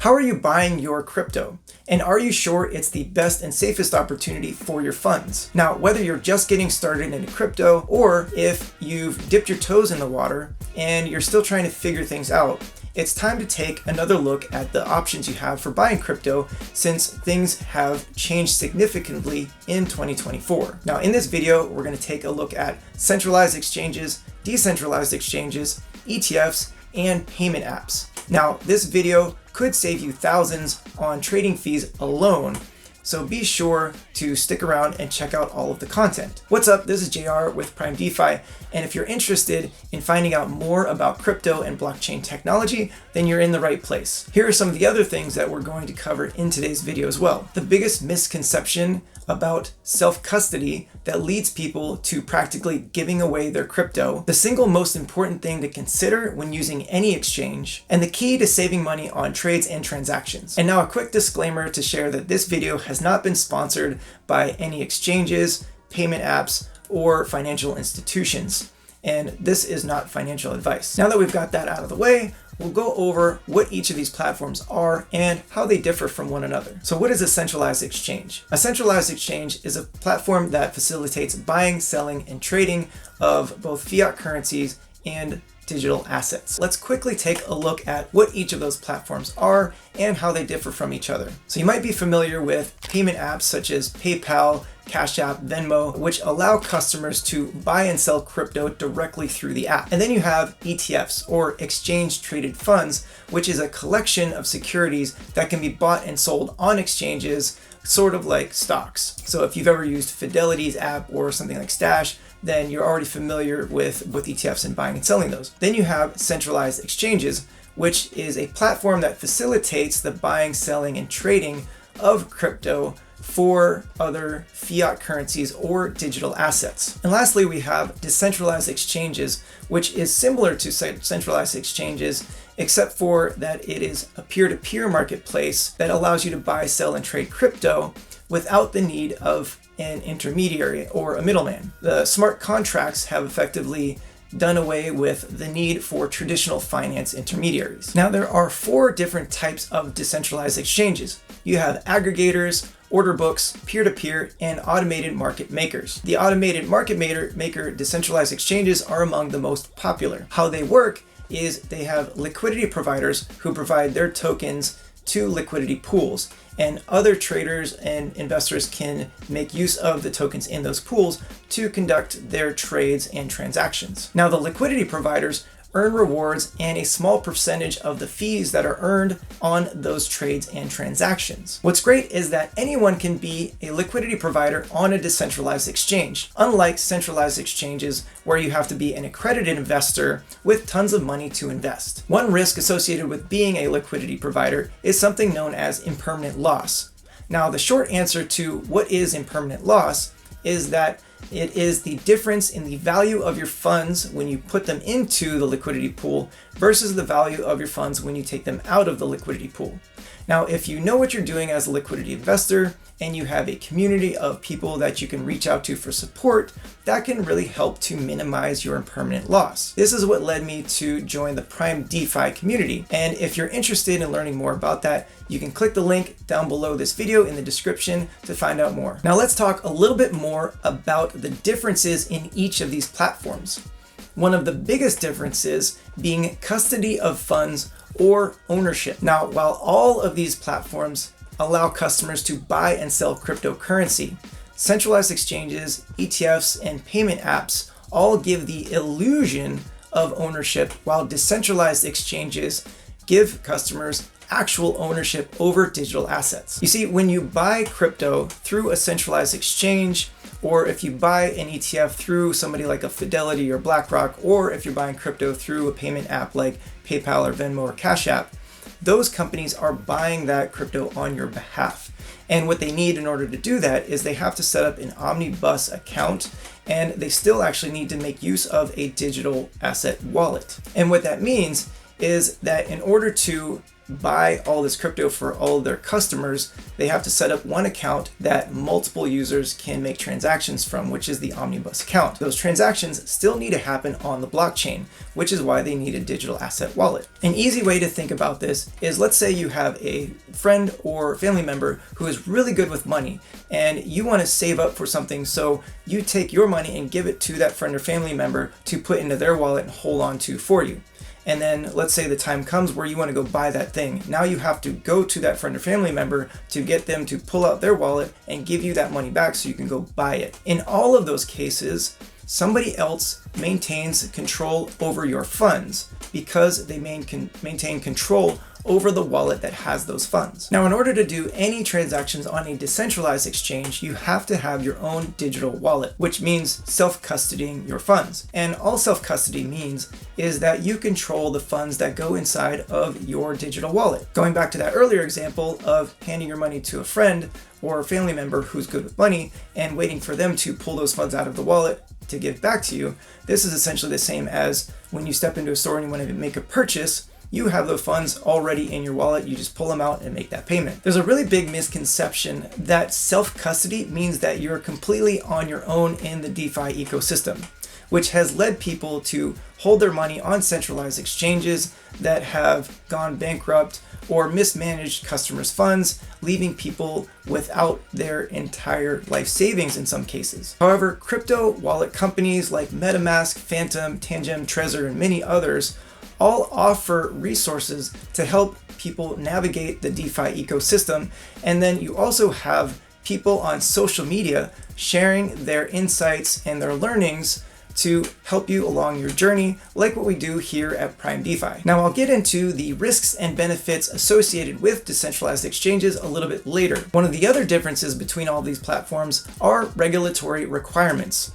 How are you buying your crypto? And are you sure it's the best and safest opportunity for your funds? Now, whether you're just getting started into crypto or if you've dipped your toes in the water and you're still trying to figure things out, it's time to take another look at the options you have for buying crypto since things have changed significantly in 2024. Now, in this video, we're going to take a look at centralized exchanges, decentralized exchanges, ETFs, and payment apps. Now, this video could save you thousands on trading fees alone, so be sure to stick around and check out all of the content. What's up? This is JR with Prime DeFi, and if you're interested in finding out more about crypto and blockchain technology, then you're in the right place. Here are some of the other things that we're going to cover in today's video as well. The biggest misconception about self-custody that leads people to practically giving away their crypto, the single most important thing to consider when using any exchange, and the key to saving money on trades and transactions. And now a quick disclaimer to share that this video has not been sponsored by any exchanges, payment apps, or financial institutions. And this is not financial advice. Now that we've got that out of the way, we'll go over what each of these platforms are and how they differ from one another. So what is a centralized exchange? A centralized exchange is a platform that facilitates buying, selling, and trading of both fiat currencies and digital assets. Let's quickly take a look at what each of those platforms are and how they differ from each other. So you might be familiar with payment apps such as PayPal, Cash App, Venmo, which allow customers to buy and sell crypto directly through the app. And then you have ETFs, or exchange traded funds, which is a collection of securities that can be bought and sold on exchanges, sort of like stocks. So if you've ever used Fidelity's app or something like Stash, then you're already familiar with ETFs and buying and selling those. Then you have centralized exchanges, which is a platform that facilitates the buying, selling, and trading of crypto for other fiat currencies or digital assets. And lastly, we have decentralized exchanges, which is similar to centralized exchanges, except for that it is a peer-to-peer marketplace that allows you to buy, sell, and trade crypto without the need of an intermediary or a middleman. The smart contracts have effectively done away with the need for traditional finance intermediaries. Now, there are 4 different types of decentralized exchanges. You have aggregators, order books, peer-to-peer, and automated market makers. The automated market maker decentralized exchanges are among the most popular. How they work is they have liquidity providers who provide their tokens to liquidity pools, and other traders and investors can make use of the tokens in those pools to conduct their trades and transactions. Now, the liquidity providers earn rewards and a small percentage of the fees that are earned on those trades and transactions. What's great is that anyone can be a liquidity provider on a decentralized exchange, unlike centralized exchanges where you have to be an accredited investor with tons of money to invest. One risk associated with being a liquidity provider is something known as impermanent loss. Now, the short answer to what is impermanent loss is that it is the difference in the value of your funds when you put them into the liquidity pool versus the value of your funds when you take them out of the liquidity pool. Now, if you know what you're doing as a liquidity investor and you have a community of people that you can reach out to for support, that can really help to minimize your impermanent loss. This is what led me to join the Prime DeFi community. And if you're interested in learning more about that, you can click the link down below this video in the description to find out more. Now let's talk a little bit more about the differences in each of these platforms. One of the biggest differences being custody of funds or ownership. Now, while all of these platforms allow customers to buy and sell cryptocurrency, centralized exchanges, ETFs, and payment apps all give the illusion of ownership, while decentralized exchanges give customers actual ownership over digital assets. You see, when you buy crypto through a centralized exchange, or if you buy an ETF through somebody like a Fidelity or BlackRock, or if you're buying crypto through a payment app like PayPal or Venmo or Cash App, those companies are buying that crypto on your behalf. And what they need in order to do that is they have to set up an omnibus account, and they still actually need to make use of a digital asset wallet. And what that means is that in order to buy all this crypto for all of their customers, they have to set up one account that multiple users can make transactions from, which is the omnibus account. Those transactions still need to happen on the blockchain, which is why they need a digital asset wallet. An easy way to think about this is, let's say you have a friend or family member who is really good with money and you want to save up for something, so you take your money and give it to that friend or family member to put into their wallet and hold on to for you. And then let's say the time comes where you want to go buy that thing. Now you have to go to that friend or family member to get them to pull out their wallet and give you that money back so you can go buy it. In all of those cases, somebody else maintains control over your funds because they maintain control over the wallet that has those funds. Now, in order to do any transactions on a decentralized exchange, you have to have your own digital wallet, which means self-custodying your funds. And all self-custody means is that you control the funds that go inside of your digital wallet. Going back to that earlier example of handing your money to a friend or a family member who's good with money and waiting for them to pull those funds out of the wallet to give back to you, this is essentially the same as when you step into a store and you want to make a purchase. You have those funds already in your wallet, you just pull them out and make that payment. There's a really big misconception that self-custody means that you're completely on your own in the DeFi ecosystem, which has led people to hold their money on centralized exchanges that have gone bankrupt or mismanaged customers' funds, leaving people without their entire life savings in some cases. However, crypto wallet companies like MetaMask, Phantom, Tangem, Trezor, and many others all offer resources to help people navigate the DeFi ecosystem. And then you also have people on social media sharing their insights and their learnings to help you along your journey, like what we do here at Prime DeFi. Now, I'll get into the risks and benefits associated with decentralized exchanges a little bit later. One of the other differences between all these platforms are regulatory requirements.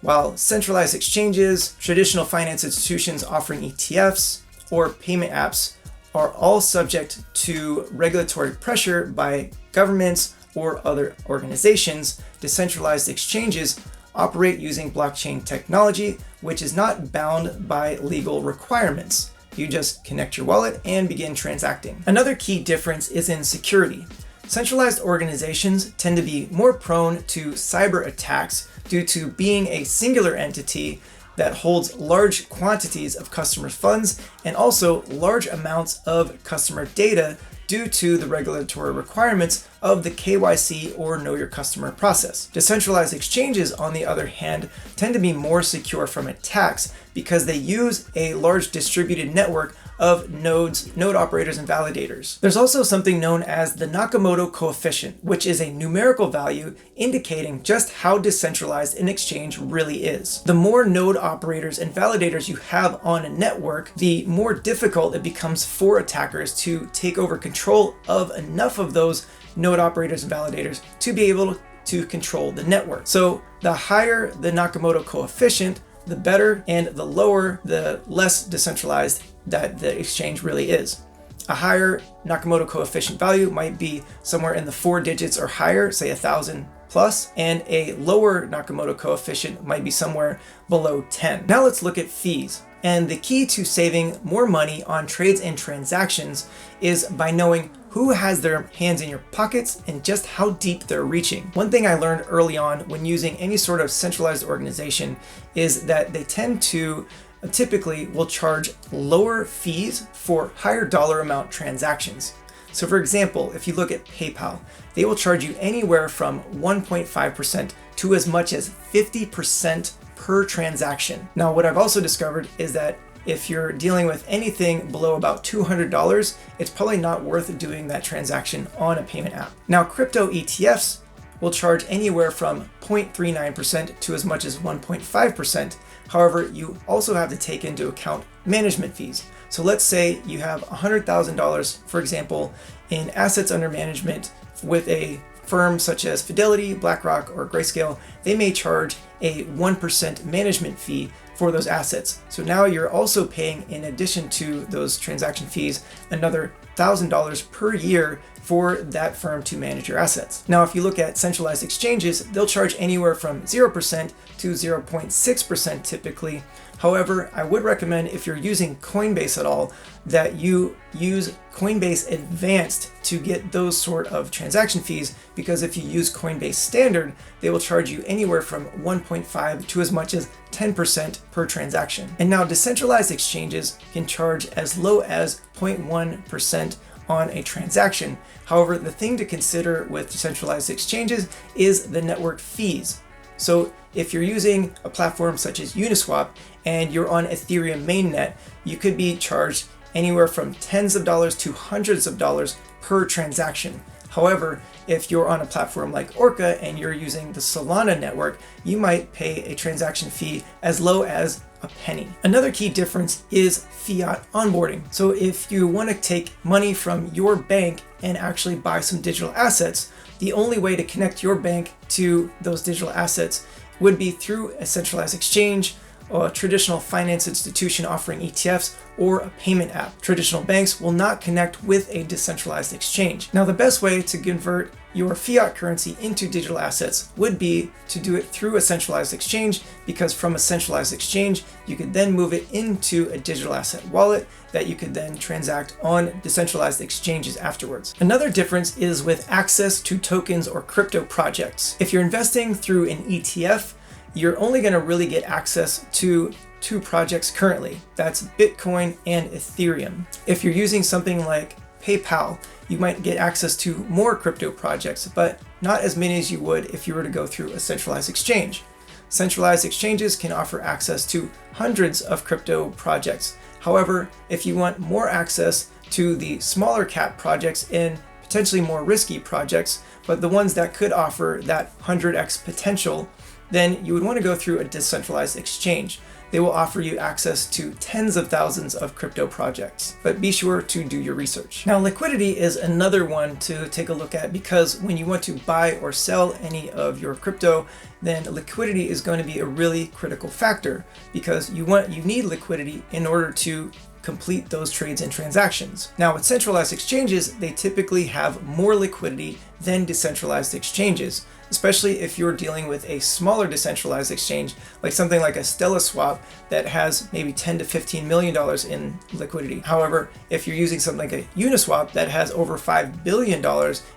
While centralized exchanges, traditional finance institutions offering ETFs, or payment apps are all subject to regulatory pressure by governments or other organizations, decentralized exchanges operate using blockchain technology, which is not bound by legal requirements. You just connect your wallet and begin transacting. Another key difference is in security. Centralized organizations tend to be more prone to cyber attacks due to being a singular entity that holds large quantities of customers' funds and also large amounts of customer data due to the regulatory requirements of the KYC or Know Your Customer process. Decentralized exchanges, on the other hand, tend to be more secure from attacks because they use a large distributed network of nodes, node operators, and validators. There's also something known as the Nakamoto coefficient, which is a numerical value indicating just how decentralized an exchange really is. The more node operators and validators you have on a network, the more difficult it becomes for attackers to take over control of enough of those node operators and validators to be able to control the network. So the higher the Nakamoto coefficient, the better, and the lower, the less decentralized that the exchange really is. A higher Nakamoto coefficient value might be somewhere in the 4 digits or higher, say 1,000 plus, and a lower Nakamoto coefficient might be somewhere below 10. Now let's look at fees. And the key to saving more money on trades and transactions is by knowing who has their hands in your pockets and just how deep they're reaching. One thing I learned early on when using any sort of centralized organization is that they tend to typically will charge lower fees for higher dollar amount transactions. So for example, if you look at PayPal, they will charge you anywhere from 1.5% to as much as 50% per transaction. Now, what I've also discovered is that if you're dealing with anything below about $200, it's probably not worth doing that transaction on a payment app. Now, crypto ETFs will charge anywhere from 0.39% to as much as 1.5%. However, you also have to take into account management fees. So let's say you have $100,000, for example, in assets under management with a firm such as Fidelity, BlackRock, or Grayscale. They may charge a 1% management fee for those assets. So now you're also paying, in addition to those transaction fees, another $100,000 per year for that firm to manage your assets. Now, if you look at centralized exchanges, they'll charge anywhere from 0% to 0.6% typically. However, I would recommend, if you're using Coinbase at all, that you use Coinbase Advanced to get those sort of transaction fees, because if you use Coinbase Standard, they will charge you anywhere from 1.5 to as much as 10% per transaction. And now decentralized exchanges can charge as low as 0.1% on a transaction. However, the thing to consider with decentralized exchanges is the network fees. So if you're using a platform such as Uniswap and you're on Ethereum mainnet, you could be charged anywhere from tens of dollars to hundreds of dollars per transaction. However, if you're on a platform like Orca and you're using the Solana network, you might pay a transaction fee as low as a penny. Another key difference is fiat onboarding. So if you want to take money from your bank and actually buy some digital assets, the only way to connect your bank to those digital assets would be through a centralized exchange, or a traditional finance institution offering ETFs, or a payment app. Traditional banks will not connect with a decentralized exchange. Now, the best way to convert your fiat currency into digital assets would be to do it through a centralized exchange, because from a centralized exchange, you could then move it into a digital asset wallet that you could then transact on decentralized exchanges afterwards. Another difference is with access to tokens or crypto projects. If you're investing through an ETF, you're only going to really get access to two projects currently. That's Bitcoin and Ethereum. If you're using something like PayPal, you might get access to more crypto projects, but not as many as you would if you were to go through a centralized exchange. Centralized exchanges can offer access to hundreds of crypto projects. However, if you want more access to the smaller cap projects and potentially more risky projects, but the ones that could offer that 100x potential, then you would want to go through a decentralized exchange. They will offer you access to tens of thousands of crypto projects, but be sure to do your research. Now, liquidity is another one to take a look at, because when you want to buy or sell any of your crypto, then liquidity is going to be a really critical factor, because you need liquidity in order to complete those trades and transactions. Now, with centralized exchanges, they typically have more liquidity than decentralized exchanges, especially if you're dealing with a smaller decentralized exchange, like something like a StellaSwap that has maybe $10 to $15 million in liquidity. However, if you're using something like a Uniswap that has over $5 billion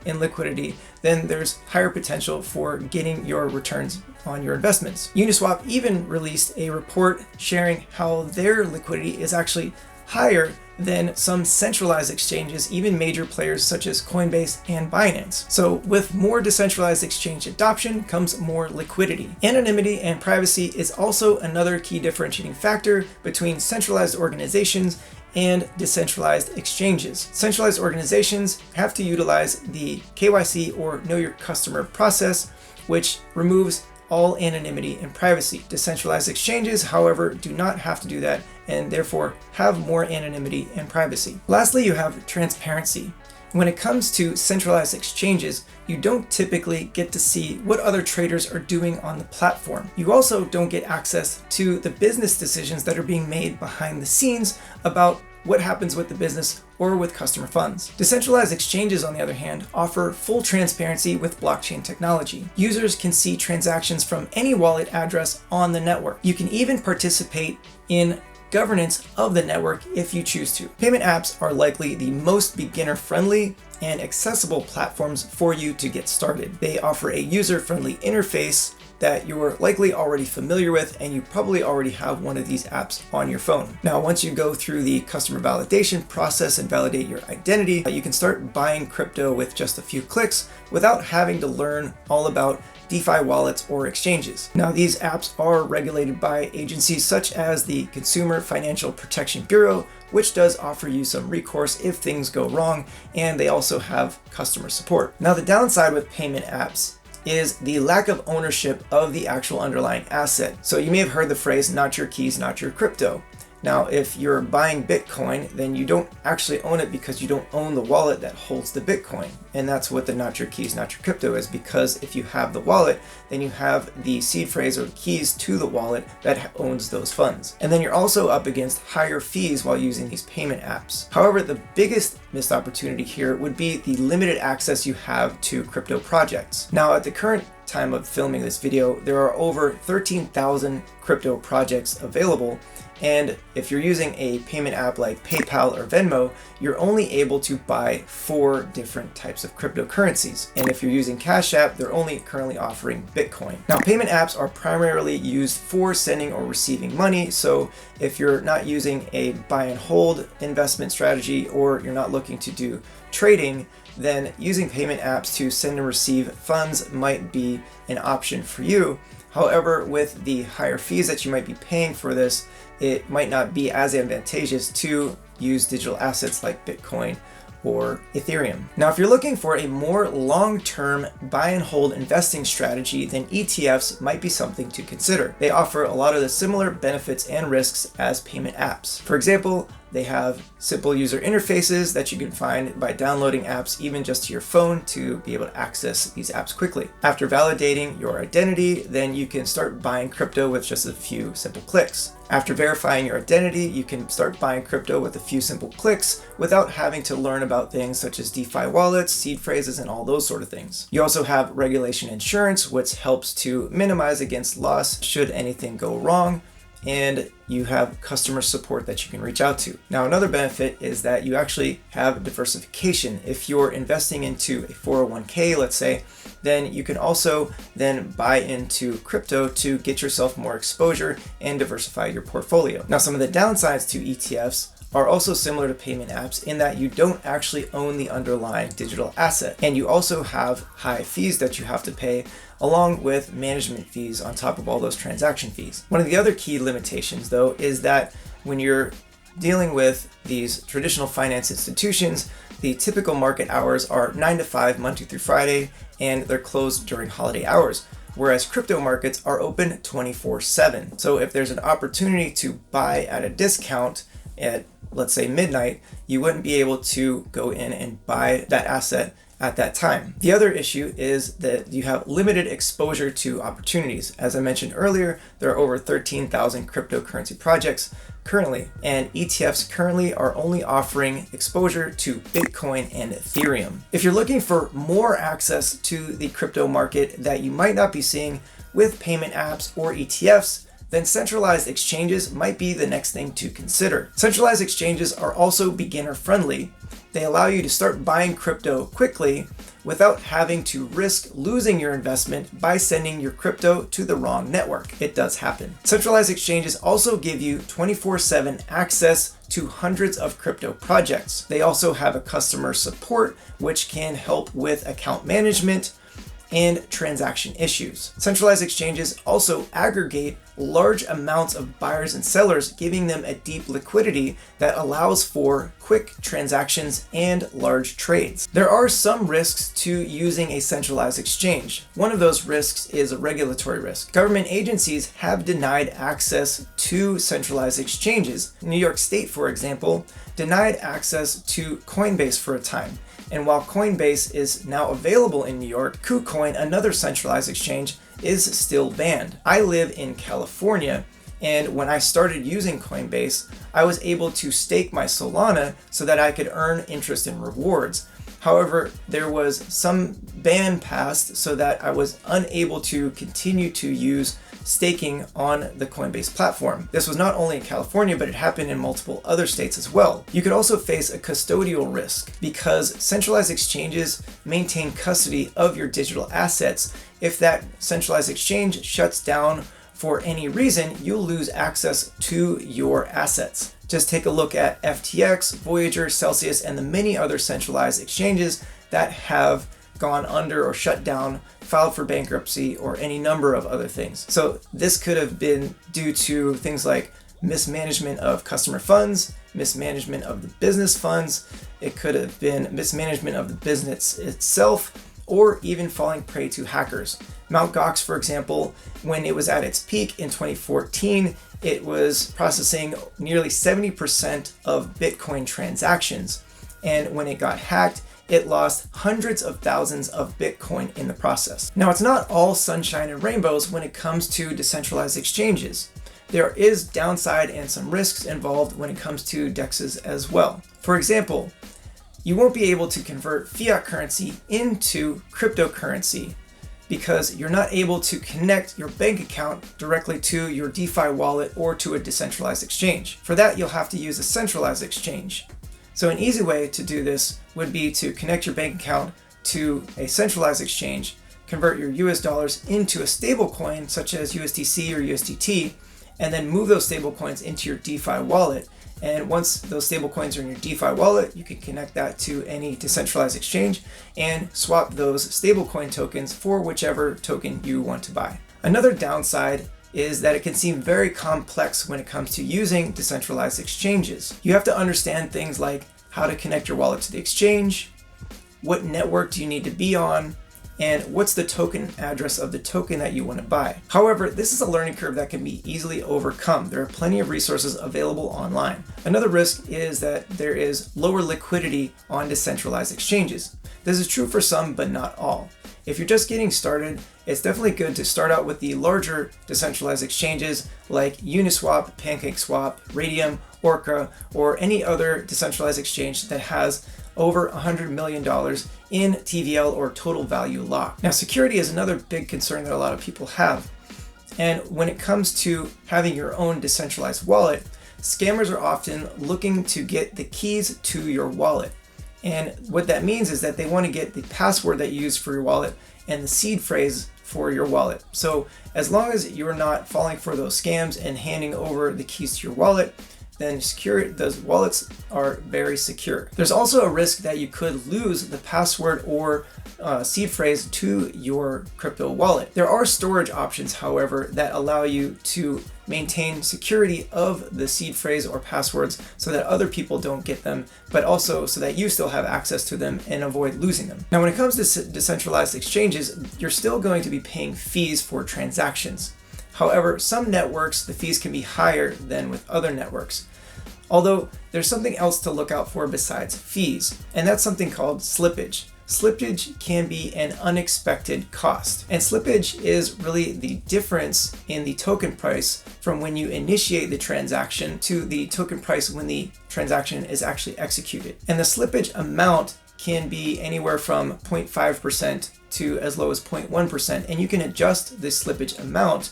in liquidity, then there's higher potential for getting your returns on your investments. Uniswap even released a report sharing how their liquidity is actually higher than some centralized exchanges, even major players such as Coinbase and Binance. So with more decentralized exchange adoption comes more liquidity. Anonymity and privacy is also another key differentiating factor between centralized organizations and decentralized exchanges. Centralized organizations have to utilize the KYC, or Know Your Customer process, which removes all anonymity and privacy. Decentralized exchanges, however, do not have to do that, and therefore have more anonymity and privacy. Lastly, you have transparency. When it comes to centralized exchanges, you don't typically get to see what other traders are doing on the platform. You also don't get access to the business decisions that are being made behind the scenes about what happens with the business or with customer funds. Decentralized exchanges, on the other hand, offer full transparency with blockchain technology. Users can see transactions from any wallet address on the network. You can even participate in governance of the network if you choose to. Payment apps are likely the most beginner-friendly and accessible platforms for you to get started. They offer a user-friendly interface that you're likely already familiar with, and you probably already have one of these apps on your phone. Now, once you go through the customer validation process and validate your identity, you can start buying crypto with just a few clicks without having to learn all about DeFi wallets or exchanges. Now, these apps are regulated by agencies such as the Consumer Financial Protection Bureau, which does offer you some recourse if things go wrong, and they also have customer support. Now, the downside with payment apps is the lack of ownership of the actual underlying asset. So you may have heard the phrase, not your keys, not your crypto. Now, if you're buying Bitcoin, then you don't actually own it because you don't own the wallet that holds the Bitcoin. And that's what the not your keys, not your crypto is, because if you have the wallet, then you have the seed phrase or the keys to the wallet that owns those funds. And then you're also up against higher fees while using these payment apps. However, the biggest missed opportunity here would be the limited access you have to crypto projects. Now, at the current time of filming this video, there are over 13,000 crypto projects available. And if you're using a payment app like PayPal or Venmo, you're only able to buy 4 different types of cryptocurrencies. And if you're using Cash App, they're only currently offering Bitcoin. Now, payment apps are primarily used for sending or receiving money. So if you're not using a buy and hold investment strategy, or you're not looking to do trading, then using payment apps to send and receive funds might be an option for you. However, with the higher fees that you might be paying for this, it might not be as advantageous to use digital assets like Bitcoin or Ethereum. Now, if you're looking for a more long-term buy and hold investing strategy, then ETFs might be something to consider. They offer a lot of the similar benefits and risks as payment apps. For example, they have simple user interfaces that you can find by downloading apps even just to your phone to be able to access these apps quickly. After validating your identity, then you can start buying crypto with just a few simple clicks. After verifying your identity, you can start buying crypto with a few simple clicks without having to learn about things such as DeFi wallets, seed phrases, and all those sort of things. You also have regulation insurance, which helps to minimize against loss should anything go wrong. And you have customer support that you can reach out to. Now, another benefit is that you actually have diversification. If you're investing into a 401k, let's say, then you can also then buy into crypto to get yourself more exposure and diversify your portfolio. Now, some of the downsides to ETFs are also similar to payment apps in that you don't actually own the underlying digital asset. And you also have high fees that you have to pay, along with management fees on top of all those transaction fees. One of the other key limitations, though, is that when you're dealing with these traditional finance institutions, the typical market hours are 9 to 5, Monday through Friday, and they're closed during holiday hours. Whereas crypto markets are open 24/7. So if there's an opportunity to buy at a discount at, let's say, midnight, you wouldn't be able to go in and buy that asset at that time. The other issue is that you have limited exposure to opportunities. As I mentioned earlier, there are over 13,000 cryptocurrency projects currently, and ETFs currently are only offering exposure to Bitcoin and Ethereum. If you're looking for more access to the crypto market that you might not be seeing with payment apps or ETFs, then centralized exchanges might be the next thing to consider. Centralized exchanges are also beginner friendly. They allow you to start buying crypto quickly without having to risk losing your investment by sending your crypto to the wrong network. It does happen. Centralized exchanges also give you 24/7 access to hundreds of crypto projects. They also have a customer support, which can help with account management and transaction issues. Centralized exchanges also aggregate large amounts of buyers and sellers, giving them a deep liquidity that allows for quick transactions and large trades. There are some risks to using a centralized exchange. One of those risks is a regulatory risk. Government agencies have denied access to centralized exchanges. New York State, for example, denied access to Coinbase for a time. And while Coinbase is now available in New York, KuCoin, another centralized exchange, is still banned. I live in California, and when I started using Coinbase, I was able to stake my Solana so that I could earn interest and rewards. However, there was some ban passed so that I was unable to continue to use staking on the Coinbase platform. This was not only in California, but it happened in multiple other states as well. You could also face a custodial risk because centralized exchanges maintain custody of your digital assets. If that centralized exchange shuts down for any reason, you'll lose access to your assets. Just take a look at FTX, Voyager, Celsius, and the many other centralized exchanges that have gone under or shut down, filed for bankruptcy, or any number of other things. So this could have been due to things like mismanagement of customer funds, mismanagement of the business funds. It could have been mismanagement of the business itself, or even falling prey to hackers. Mt. Gox, for example, when it was at its peak in 2014, it was processing nearly 70% of Bitcoin transactions. And when it got hacked, it lost hundreds of thousands of Bitcoin in the process. Now, it's not all sunshine and rainbows when it comes to decentralized exchanges. There is downside and some risks involved when it comes to DEXs as well. For example, you won't be able to convert fiat currency into cryptocurrency because you're not able to connect your bank account directly to your DeFi wallet or to a decentralized exchange. For that, you'll have to use a centralized exchange. So an easy way to do this would be to connect your bank account to a centralized exchange, convert your US dollars into a stable coin such as USDC or USDT, and then move those stable coins into your DeFi wallet. And once those stable coins are in your DeFi wallet, you can connect that to any decentralized exchange and swap those stablecoin tokens for whichever token you want to buy. Another downside is that it can seem very complex when it comes to using decentralized exchanges. You have to understand things like how to connect your wallet to the exchange, what network do you need to be on, and what's the token address of the token that you want to buy. However, this is a learning curve that can be easily overcome. There are plenty of resources available online. Another risk is that there is lower liquidity on decentralized exchanges. This is true for some, but not all. If you're just getting started, it's definitely good to start out with the larger decentralized exchanges like Uniswap, PancakeSwap, Radium, Orca, or any other decentralized exchange that has over $100 million in TVL or total value locked. Now, security is another big concern that a lot of people have. And when it comes to having your own decentralized wallet, scammers are often looking to get the keys to your wallet. And what that means is that they want to get the password that you use for your wallet and the seed phrase for your wallet. So as long as you're not falling for those scams and handing over the keys to your wallet, then those wallets are very secure. There's also a risk that you could lose the password or seed phrase to your crypto wallet. There are storage options, however, that allow you to maintain security of the seed phrase or passwords so that other people don't get them, but also so that you still have access to them and avoid losing them. Now, when it comes to decentralized exchanges, you're still going to be paying fees for transactions. However, some networks, the fees can be higher than with other networks. Although there's something else to look out for besides fees, and that's something called slippage. Slippage can be an unexpected cost, and slippage is really the difference in the token price from when you initiate the transaction to the token price when the transaction is actually executed. And the slippage amount can be anywhere from 0.5% to as low as 0.1%, and you can adjust the slippage amount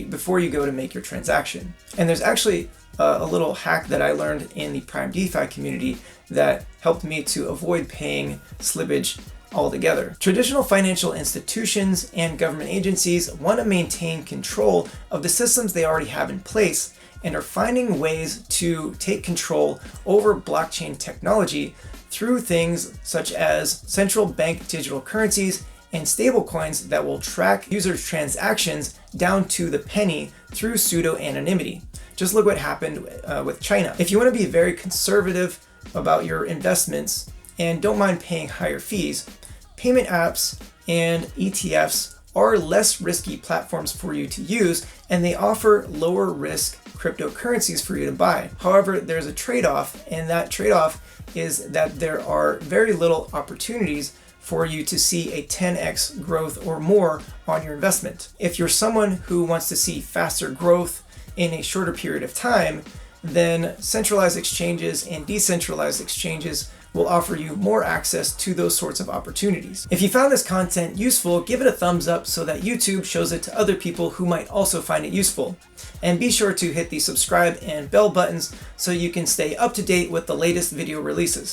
before you go to make your transaction. And there's actually a little hack that I learned in the Prime DeFi community that helped me to avoid paying slippage altogether. Traditional financial institutions and government agencies want to maintain control of the systems they already have in place and are finding ways to take control over blockchain technology through things such as central bank digital currencies and stablecoins that will track users' transactions down to the penny through pseudo-anonymity. Just look what happened with China. If you want to be very conservative about your investments and don't mind paying higher fees, payment apps and ETFs are less risky platforms for you to use, and they offer lower risk cryptocurrencies for you to buy. However, there's a trade-off, and that trade-off is that there are very little opportunities for you to see a 10x growth or more on your investment. If you're someone who wants to see faster growth in a shorter period of time, then centralized exchanges and decentralized exchanges will offer you more access to those sorts of opportunities. If you found this content useful, give it a thumbs up so that YouTube shows it to other people who might also find it useful. And be sure to hit the subscribe and bell buttons so you can stay up to date with the latest video releases.